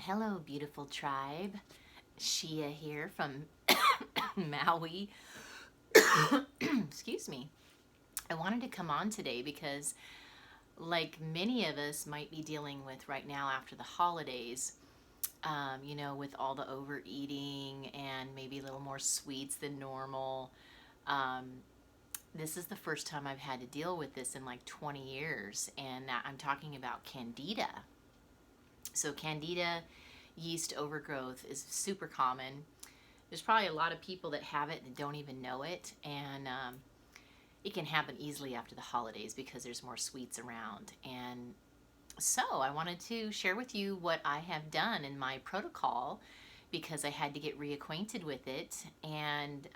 Hello, beautiful tribe. Sheea here from Maui. Excuse me. I wanted to come on today because, like many of us might be dealing with right now after the holidays, with all the overeating and maybe a little more sweets than normal. Um, this is the first time I've had to deal with this in like 20 years, and I'm talking about Candida. So, Candida yeast overgrowth is super common. There's probably a lot of people that have it and don't even know it, and it can happen easily after the holidays because there's more sweets around. And so I wanted to share with you what I have done in my protocol because I had to get reacquainted with it, and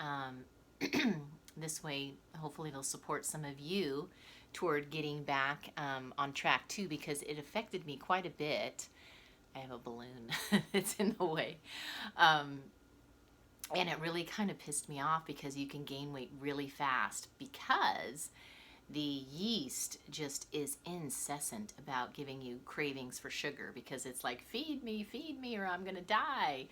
this way hopefully it'll support some of you toward getting back on track too, because it affected me quite a bit. I have a balloon that's in the way. And it really kind of pissed me off because you can gain weight really fast because the yeast just is incessant about giving you cravings for sugar, because it's like, feed me, or I'm going to die.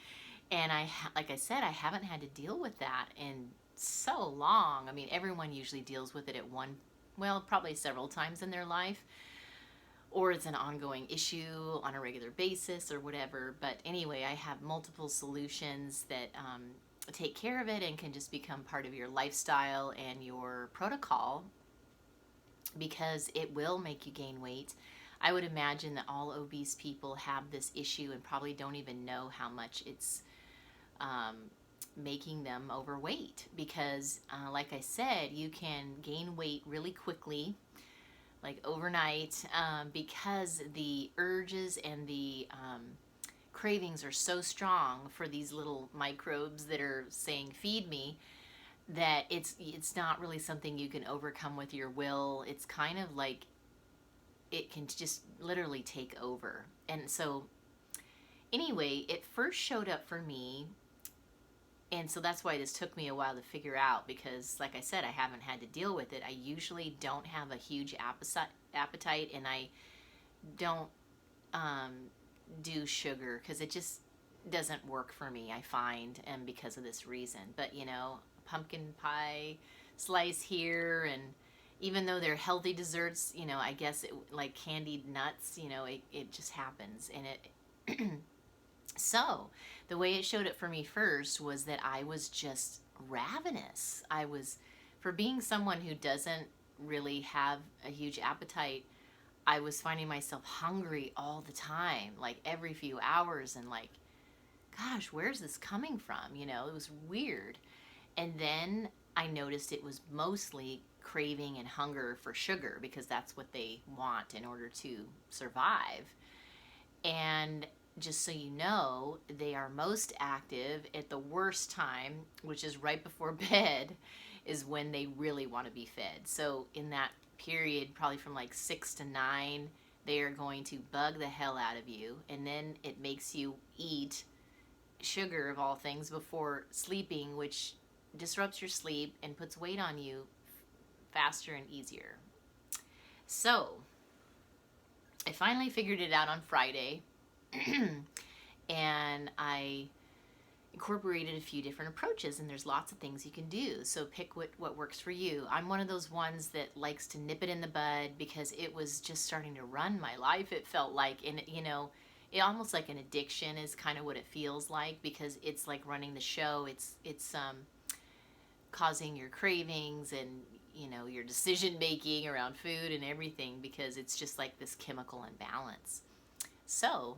And like I said, I haven't had to deal with that in so long. I mean, everyone usually deals with it probably several times in their life, or it's an ongoing issue on a regular basis or whatever. But anyway, I have multiple solutions that take care of it and can just become part of your lifestyle and your protocol, because it will make you gain weight. I would imagine that all obese people have this issue and probably don't even know how much it's making them overweight, because like I said, you can gain weight really quickly, like overnight, because the urges and the cravings are so strong for these little microbes that are saying feed me, that it's not really something you can overcome with your will. It's kind of like it can just literally take over. And so anyway, it first showed up for me, and so that's why this took me a while to figure out, because like I said, I haven't had to deal with it. I usually don't have a huge appetite, and I don't do sugar because it just doesn't work for me, I find, and because of this reason. But pumpkin pie slice here, and even though they're healthy desserts, I guess like candied nuts, it just happens. And it so the way it showed up for me first was that I was just ravenous. For being someone who doesn't really have a huge appetite, I was finding myself hungry all the time, like every few hours, and like, gosh, where's this coming from? It was weird. And then I noticed it was mostly craving and hunger for sugar, because that's what they want in order to survive. And just so you know, they are most active at the worst time, which is right before bed, is when they really want to be fed. So in that period, probably from like 6 to 9, they are going to bug the hell out of you, and then it makes you eat sugar of all things before sleeping, which disrupts your sleep and puts weight on you faster and easier. So I finally figured it out on Friday and I incorporated a few different approaches, and there's lots of things you can do. So pick what works for you. I'm one of those ones that likes to nip it in the bud, because it was just starting to run my life, it felt like. And it almost like an addiction is kind of what it feels like, because it's like running the show. It's causing your cravings and your decision making around food and everything, because it's just like this chemical imbalance. So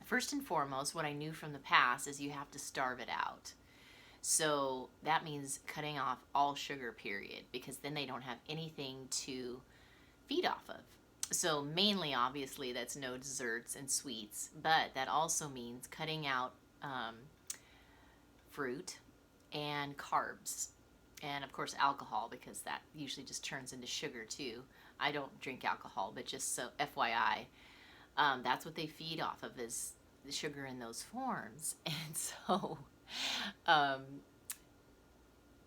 first and foremost, what I knew from the past is you have to starve it out. So that means cutting off all sugar, period, because then they don't have anything to feed off of. So mainly, obviously, that's no desserts and sweets, but that also means cutting out fruit and carbs, and of course alcohol, because that usually just turns into sugar too. I don't drink alcohol, but just so FYI, that's what they feed off of, is the sugar in those forms. And so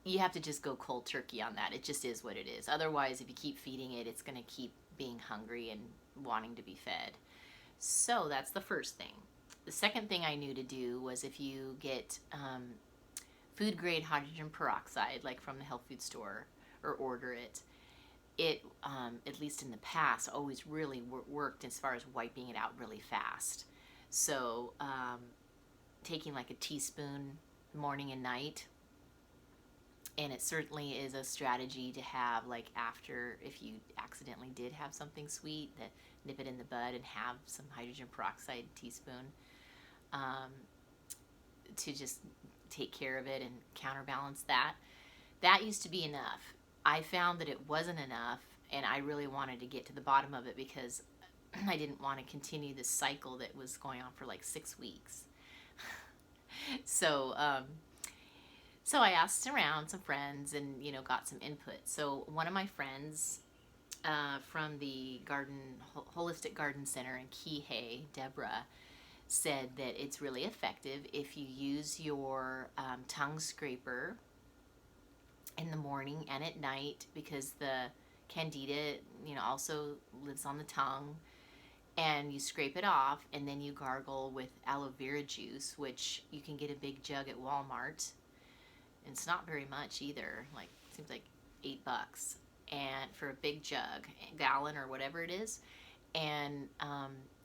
you have to just go cold turkey on that. It just is what it is. Otherwise, if you keep feeding it, it's going to keep being hungry and wanting to be fed. So that's the first thing. The second thing I knew to do was if you get food grade hydrogen peroxide, like from the health food store, or order it, at least in the past, always really worked as far as wiping it out really fast. So taking like a teaspoon morning and night, and it certainly is a strategy to have, like, after, if you accidentally did have something sweet, that nip it in the bud and have some hydrogen peroxide teaspoon to just take care of it and counterbalance that. That used to be enough. I found that it wasn't enough, and I really wanted to get to the bottom of it because I didn't want to continue this cycle that was going on for like 6 weeks. So so I asked around some friends and, got some input. So one of my friends from the Holistic Garden Center in Kihei, Deborah, said that it's really effective if you use your tongue scraper in the morning and at night, because the candida, also lives on the tongue, and you scrape it off, and then you gargle with aloe vera juice, which you can get a big jug at Walmart. And it's not very much either. Like, it seems like $8, and for a big jug, a gallon or whatever it is, and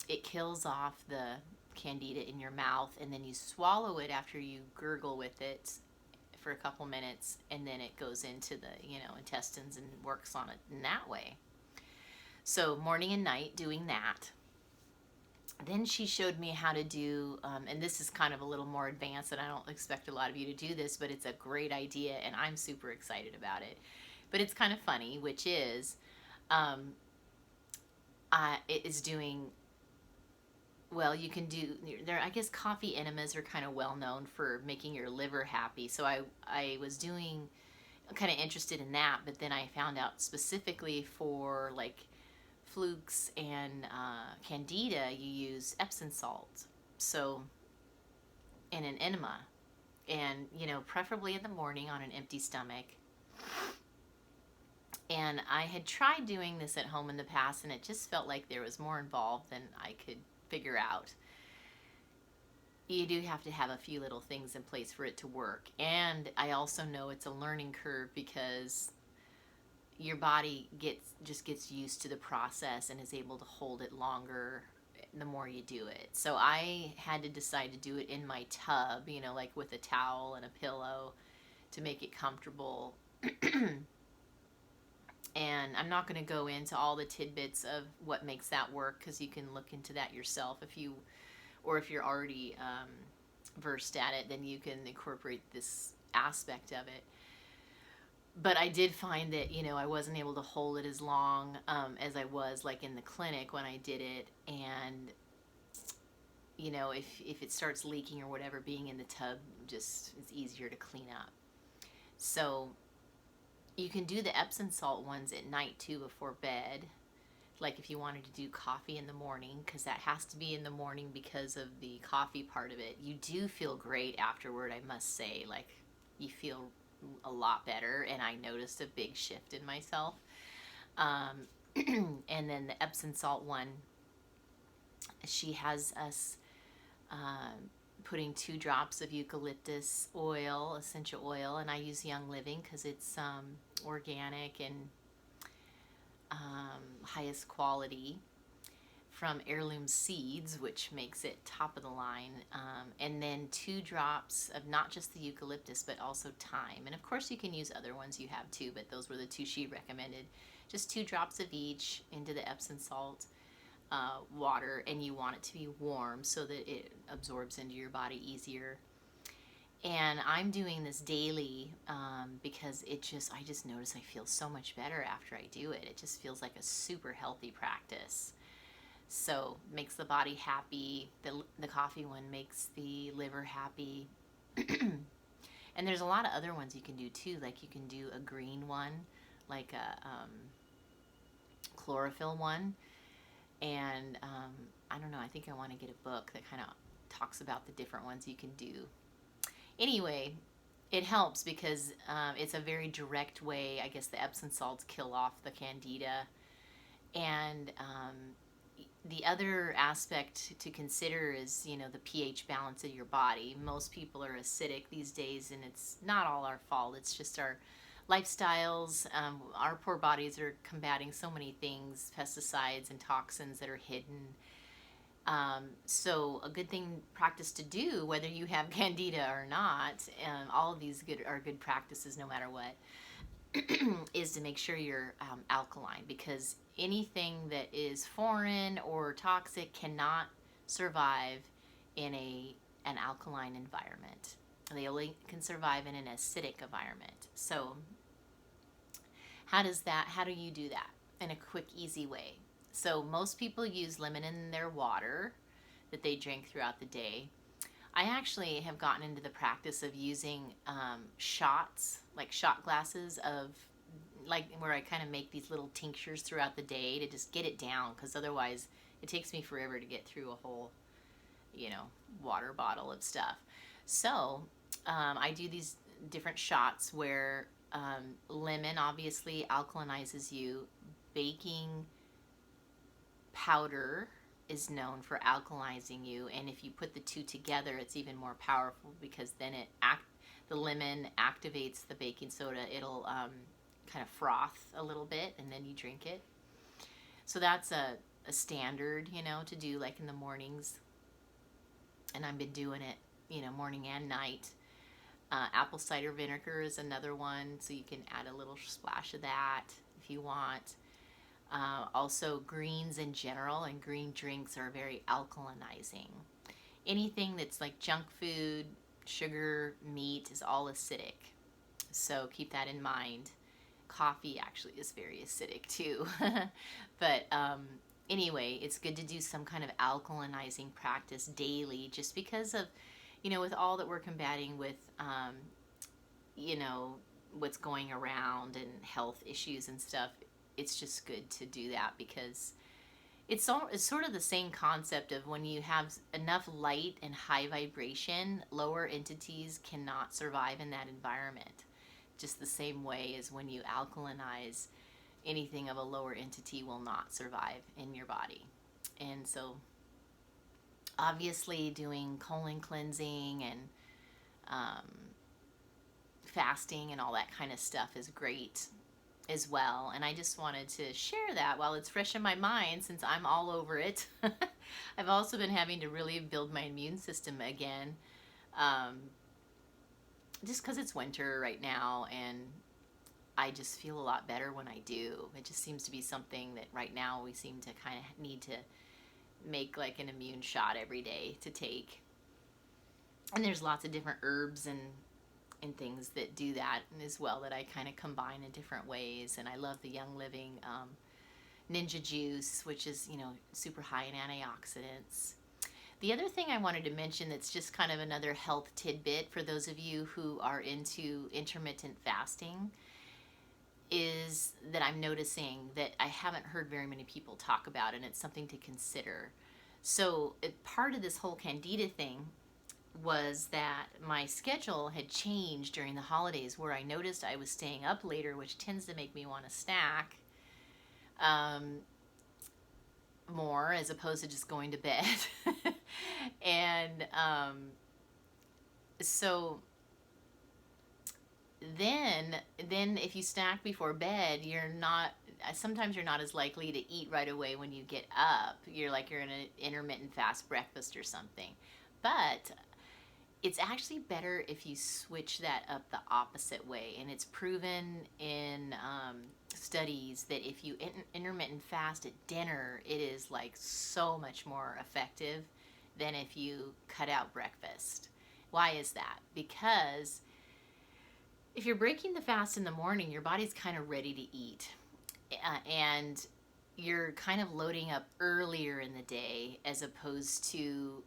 it kills off the candida in your mouth, and then you swallow it after you gurgle with it for a couple minutes, and then it goes into the intestines and works on it in that way. So morning and night doing that. Then she showed me how to do, and this is kind of a little more advanced, and I don't expect a lot of you to do this, but it's a great idea, and I'm super excited about it. But it's kind of funny, which is, it is doing, well, you can do, I guess coffee enemas are kind of well known for making your liver happy. So I was doing, kind of interested in that, but then I found out specifically for like flukes and candida, you use Epsom salt. So in an enema, and preferably in the morning on an empty stomach. And I had tried doing this at home in the past, and it just felt like there was more involved than I could figure out. You do have to have a few little things in place for it to work. And I also know it's a learning curve, because your body just gets used to the process and is able to hold it longer the more you do it. So I had to decide to do it in my tub, like with a towel and a pillow to make it comfortable. And I'm not going to go into all the tidbits of what makes that work, because you can look into that yourself if you're already versed at it, then you can incorporate this aspect of it. But I did find that, I wasn't able to hold it as long as I was like in the clinic when I did it. And, if it starts leaking or whatever, being in the tub just is easier to clean up. So you can do the Epsom salt ones at night too, before bed. Like if you wanted to do coffee in the morning, because that has to be in the morning because of the coffee part of it. You do feel great afterward, I must say. Like, you feel a lot better, and I noticed a big shift in myself. And then the Epsom salt one, she has us putting 2 drops of eucalyptus oil, essential oil, and I use Young Living because it's organic and highest quality from heirloom seeds, which makes it top of the line. And then 2 drops of not just the eucalyptus, but also thyme. And of course you can use other ones you have too, but those were the 2 she recommended. Just 2 drops of each into the Epsom salt water, and you want it to be warm so that it absorbs into your body easier. And I'm doing this daily because I just notice I feel so much better after I do it. It just feels like a super healthy practice. So makes the body happy. The coffee one makes the liver happy. And there's a lot of other ones you can do too. Like you can do a green one, like a chlorophyll one. And I don't know, I think I want to get a book that kind of talks about the different ones you can do. Anyway, it helps because it's a very direct way. I guess the Epsom salts kill off the candida. And The other aspect to consider is, the pH balance of your body. Most people are acidic these days, and it's not all our fault. It's just our lifestyles. Our poor bodies are combating so many things, pesticides and toxins that are hidden. So a good practice to do, whether you have candida or not, all of these are good practices no matter what, is to make sure you're alkaline, because anything that is foreign or toxic cannot survive in an alkaline environment. They only can survive in an acidic environment. So how do you do that in a quick, easy way? So most people use lemon in their water that they drink throughout the day. I actually have gotten into the practice of using shots, like shot glasses of, like where I kind of make these little tinctures throughout the day to just get it down, because otherwise it takes me forever to get through a whole, water bottle of stuff. So I do these different shots where lemon obviously alkalinizes you. Baking powder is known for alkalizing you, and if you put the two together, it's even more powerful, because then the lemon activates the baking soda. It'll kind of froth a little bit, and then you drink it. So that's a standard, to do like in the mornings, and I've been doing it, morning and night. Apple cider vinegar is another one, so you can add a little splash of that if you want. Also, greens in general and green drinks are very alkalinizing. Anything that's like junk food, sugar, meat is all acidic. So keep that in mind. Coffee actually is very acidic too. But anyway, it's good to do some kind of alkalinizing practice daily, just because of, with all that we're combating with, what's going around and health issues and stuff. It's just good to do that, because it's sort of the same concept of when you have enough light and high vibration, lower entities cannot survive in that environment. Just the same way as when you alkalinize, anything of a lower entity will not survive in your body. And so obviously doing colon cleansing and fasting and all that kind of stuff is great as well. And I just wanted to share that while it's fresh in my mind, since I'm all over it. I've also been having to really build my immune system again, just because it's winter right now, and I just feel a lot better when I do. It just seems to be something that right now we seem to kind of need to make like an immune shot every day to take. And there's lots of different herbs and things that do that as well, that I kind of combine in different ways. And I love the Young Living Ninja Juice, which is, super high in antioxidants. The other thing I wanted to mention that's just kind of another health tidbit for those of you who are into intermittent fasting is that I'm noticing that I haven't heard very many people talk about, and it's something to consider. So part of this whole Candida thing was that my schedule had changed during the holidays, where I noticed I was staying up later, which tends to make me want to snack more as opposed to just going to bed. And so then if you snack before bed, sometimes you're not as likely to eat right away when you get up. You're in an intermittent fast breakfast or something. But it's actually better if you switch that up the opposite way. And it's proven in studies that if you intermittent fast at dinner, it is like so much more effective than if you cut out breakfast. Why is that? Because if you're breaking the fast in the morning, your body's kind of ready to eat. And you're kind of loading up earlier in the day, as opposed to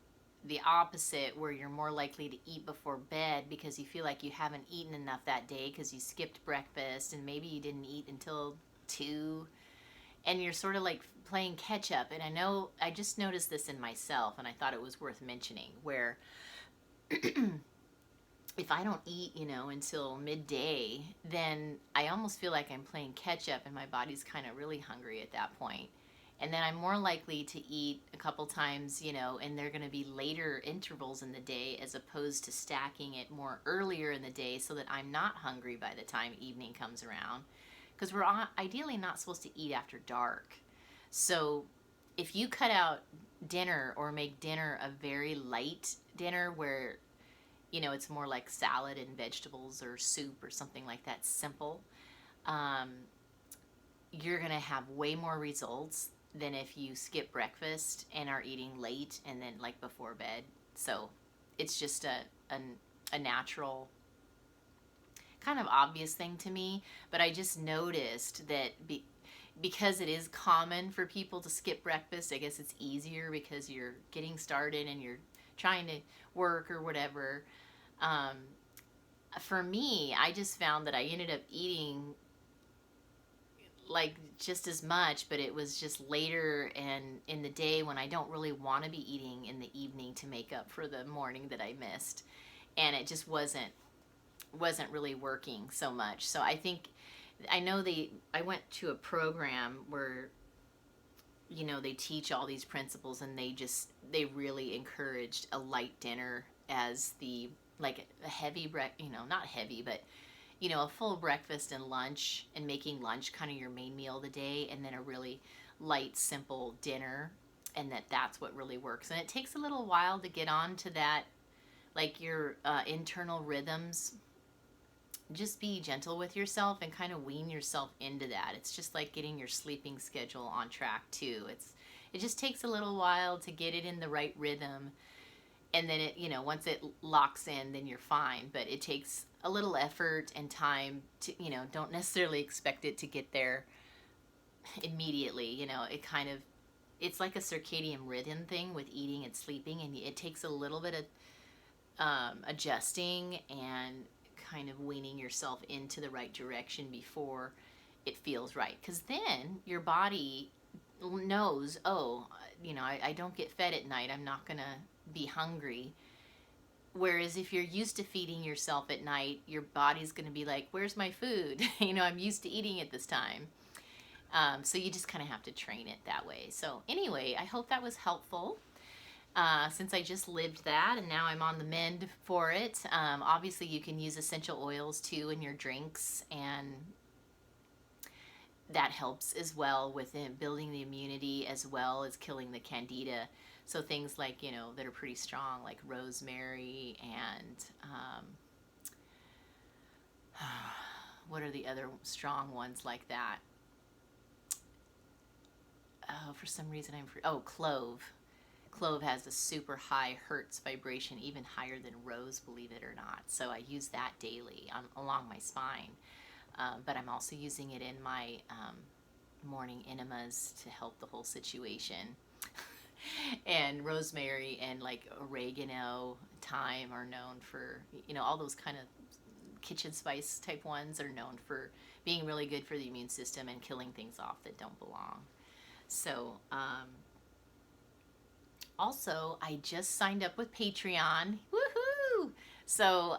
the opposite, where you're more likely to eat before bed because you feel like you haven't eaten enough that day because you skipped breakfast and maybe you didn't eat until 2, and you're sort of like playing catch up. And I know I just noticed this in myself, and I thought it was worth mentioning, where if I don't eat, until midday, then I almost feel like I'm playing catch up, and my body's kind of really hungry at that point. And then I'm more likely to eat a couple times, you know, and they're going to be later intervals in the day as opposed to stacking it more earlier in the day so that I'm not hungry by the time evening comes around. Because we're ideally not supposed to eat after dark. So if you cut out dinner or make dinner a very light dinner where, you know, it's more like salad and vegetables or soup or something like that, simple, um, you're going to have way more results than if you skip breakfast and are eating late and then like before bed. So it's just a natural, kind of obvious thing to me, but I just noticed that because it is common for people to skip breakfast, I guess it's easier because you're getting started and you're trying to work or whatever. For me, I just found that I ended up eating like just as much, but it was just later and in the day when I don't really want to be eating in the evening to make up for the morning that I missed, and it just wasn't really working so much. So I think I know I went to a program where, you know, they teach all these principles, and they really encouraged a light dinner as the, like a heavy you know, not heavy, but you know, a full breakfast and lunch, and making lunch kind of your main meal of the day, and then a really light, simple dinner, and that's what really works. And it takes a little while to get on to that, like your internal rhythms. Just be gentle with yourself and kind of wean yourself into that. It's just like getting your sleeping schedule on track too. It just takes a little while to get it in the right rhythm, and then it, you know, once it locks in, then you're fine. But it takes a little effort and time to, you know, don't necessarily expect it to get there immediately. You know, it's like a circadian rhythm thing with eating and sleeping, and it takes a little bit of adjusting and kind of weaning yourself into the right direction before it feels right. Because then your body knows, oh, you know, I don't get fed at night, I'm not going to be hungry. Whereas if you're used to feeding yourself at night, your body's going to be like, where's my food? You know, I'm used to eating at this time. So you just kind of have to train it that way. So anyway, I hope that was helpful. Since I just lived that and now I'm on the mend for it. Obviously you can use essential oils too in your drinks, and that helps as well with building the immunity as well as killing the candida. So things like, you know, that are pretty strong, like rosemary and what are the other strong ones like that? Oh, for some reason clove. Clove has a super high hertz vibration, even higher than rose, believe it or not. So I use that daily along my spine. But I'm also using it in my morning enemas to help the whole situation. And rosemary and like oregano, thyme are known for, you know, all those kind of kitchen spice type ones are known for being really good for the immune system and killing things off that don't belong. So, also, I just signed up with Patreon. Woohoo! So,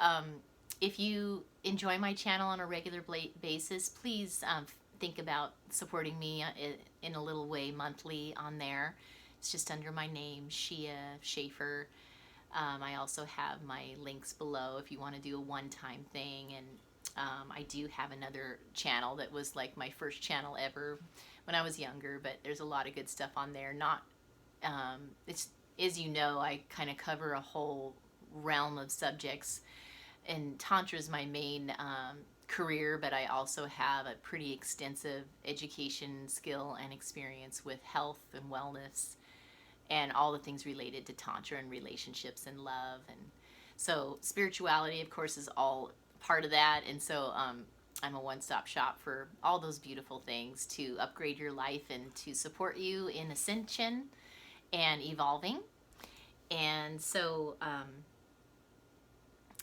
if you enjoy my channel on a regular basis, please think about supporting me in a little way monthly on there. It's just under my name, Sheea, Shafer. I also have my links below if you want to do a one-time thing. And I do have another channel that was like my first channel ever when I was younger, but there's a lot of good stuff on there. It's, as you know, I kind of cover a whole realm of subjects, and Tantra is my main career, but I also have a pretty extensive education, skill, and experience with health and wellness and all the things related to Tantra and relationships and love. And so spirituality, of course, is all part of that. And so I'm a one-stop shop for all those beautiful things to upgrade your life and to support you in ascension and evolving. And so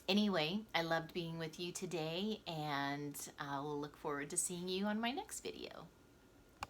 anyway, I loved being with you today, and I will look forward to seeing you on my next video.